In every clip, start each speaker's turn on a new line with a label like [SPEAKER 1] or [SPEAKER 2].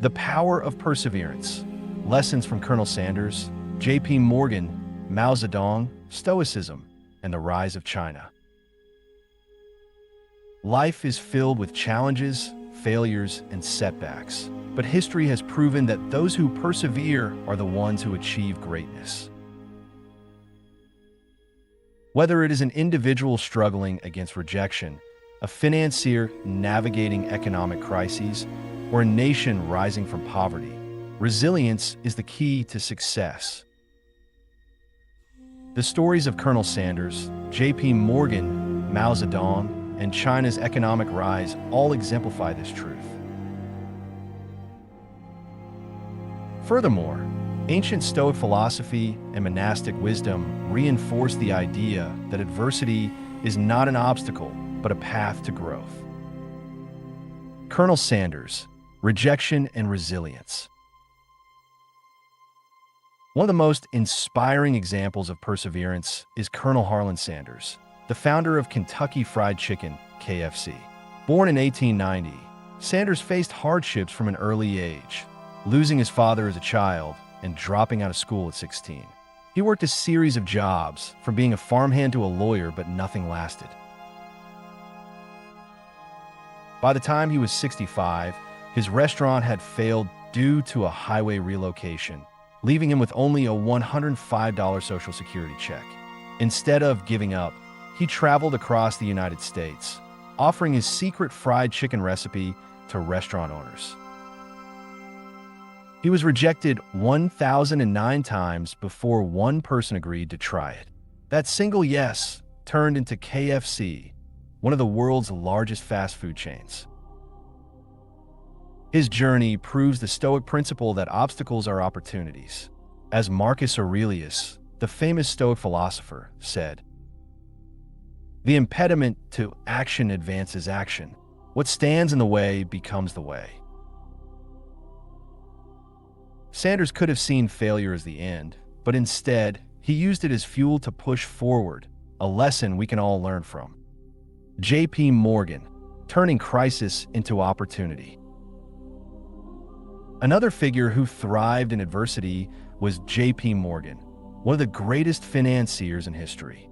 [SPEAKER 1] The Power of Perseverance. Lessons from Colonel Sanders, J.P. Morgan, Mao Zedong, Stoicism, and the Rise of China. Life is filled with challenges, failures, and setbacks, but history has proven that those who persevere are the ones who achieve greatness. Whether it is an individual struggling against rejection, a financier navigating economic crises, or a nation rising from poverty, resilience is the key to success. The stories of Colonel Sanders, J.P. Morgan, Mao Zedong, and China's economic rise all exemplify this truth. Furthermore, ancient Stoic philosophy and monastic wisdom reinforce the idea that adversity is not an obstacle, but a path to growth. Colonel Sanders, Rejection and Resilience. One of the most inspiring examples of perseverance is Colonel Harlan Sanders, the founder of Kentucky Fried Chicken, KFC. Born in 1890, Sanders faced hardships from an early age, losing his father as a child and dropping out of school at 16. He worked a series of jobs, from being a farmhand to a lawyer, but nothing lasted. By the time he was 65, his restaurant had failed due to a highway relocation, leaving him with only a $105 Social Security check. Instead of giving up, he traveled across the United States, offering his secret fried chicken recipe to restaurant owners. He was rejected 1,009 times before one person agreed to try it. That single yes turned into KFC, one of the world's largest fast food chains. His journey proves the Stoic principle that obstacles are opportunities. As Marcus Aurelius, the famous Stoic philosopher, said, "The impediment to action advances action. What stands in the way becomes the way." Sanders could have seen failure as the end, but instead, he used it as fuel to push forward, a lesson we can all learn from. J.P. Morgan, turning crisis into opportunity. Another figure who thrived in adversity was J.P. Morgan, one of the greatest financiers in history.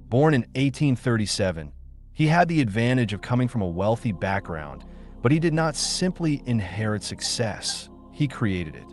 [SPEAKER 1] Born in 1837, he had the advantage of coming from a wealthy background, but he did not simply inherit success, he created it.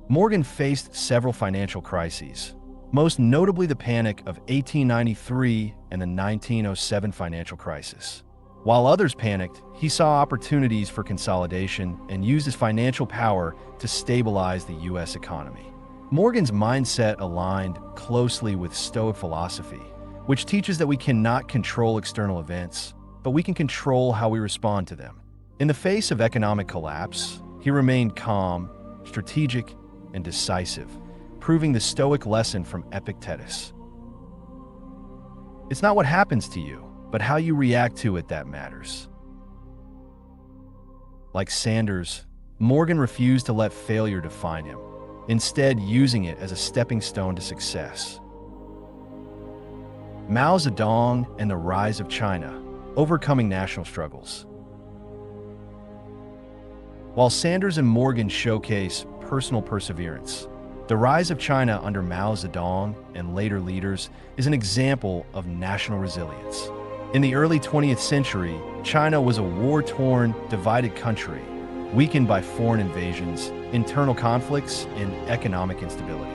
[SPEAKER 1] Morgan faced several financial crises, most notably the Panic of 1893 and the 1907 financial crisis. While others panicked, he saw opportunities for consolidation and used his financial power to stabilize the U.S. economy. Morgan's mindset aligned closely with Stoic philosophy, which teaches that we cannot control external events, but we can control how we respond to them. In the face of economic collapse, he remained calm, strategic, and decisive, proving the Stoic lesson from Epictetus. It's not what happens to you, but how you react to it that matters. Like Sanders, Morgan refused to let failure define him, instead using it as a stepping stone to success. Mao Zedong and the Rise of China, overcoming national struggles. While Sanders and Morgan showcase personal perseverance, the rise of China under Mao Zedong and later leaders is an example of national resilience. In the early 20th century, China was a war-torn, divided country, weakened by foreign invasions, internal conflicts, and economic instability.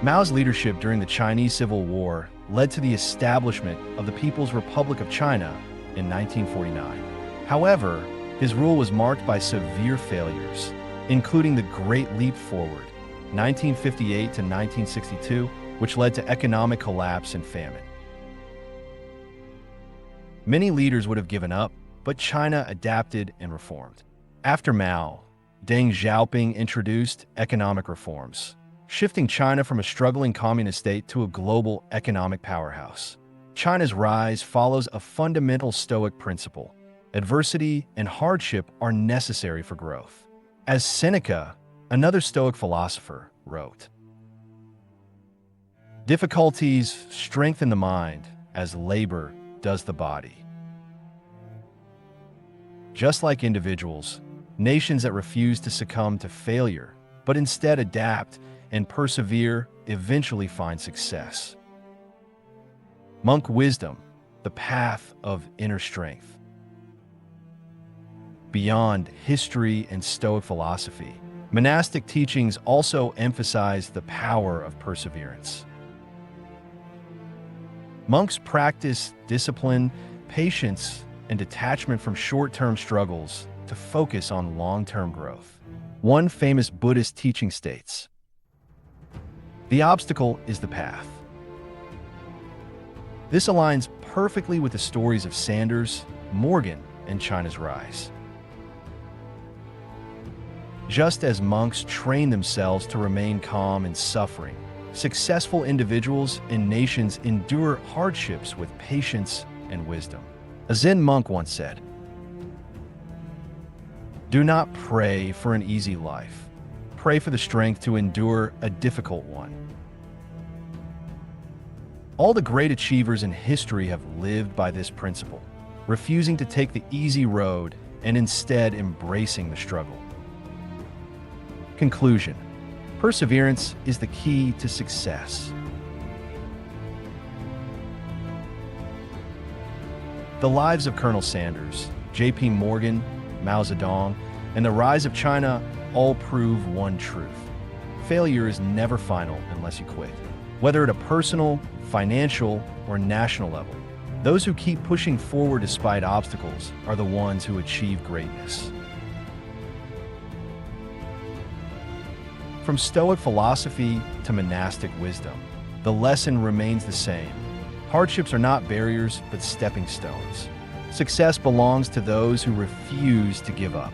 [SPEAKER 1] Mao's leadership during the Chinese Civil War led to the establishment of the People's Republic of China in 1949. However, his rule was marked by severe failures, including the Great Leap Forward, 1958 to 1962, which led to economic collapse and famine. Many leaders would have given up, but China adapted and reformed. After Mao, Deng Xiaoping introduced economic reforms, shifting China from a struggling communist state to a global economic powerhouse. China's rise follows a fundamental Stoic principle: adversity and hardship are necessary for growth. As Seneca, another Stoic philosopher, wrote, "Difficulties strengthen the mind as labor does the body." Just like individuals, nations that refuse to succumb to failure, but instead adapt and persevere, eventually find success. Monk wisdom, the path of inner strength. Beyond history and Stoic philosophy, monastic teachings also emphasize the power of perseverance. Monks practice discipline, patience, and detachment from short-term struggles to focus on long-term growth. One famous Buddhist teaching states, "The obstacle is the path." This aligns perfectly with the stories of Sanders, Morgan, and China's rise. Just as monks train themselves to remain calm in suffering, successful individuals and nations endure hardships with patience and wisdom. A Zen monk once said, "Do not pray for an easy life. Pray for the strength to endure a difficult one." All the great achievers in history have lived by this principle, refusing to take the easy road and instead embracing the struggle. Conclusion: perseverance is the key to success. The lives of Colonel Sanders, J.P. Morgan, Mao Zedong, and the rise of China all prove one truth: failure is never final unless you quit. Whether at a personal, financial, or national level, those who keep pushing forward despite obstacles are the ones who achieve greatness. From Stoic philosophy to monastic wisdom, the lesson remains the same. Hardships are not barriers, but stepping stones. Success belongs to those who refuse to give up.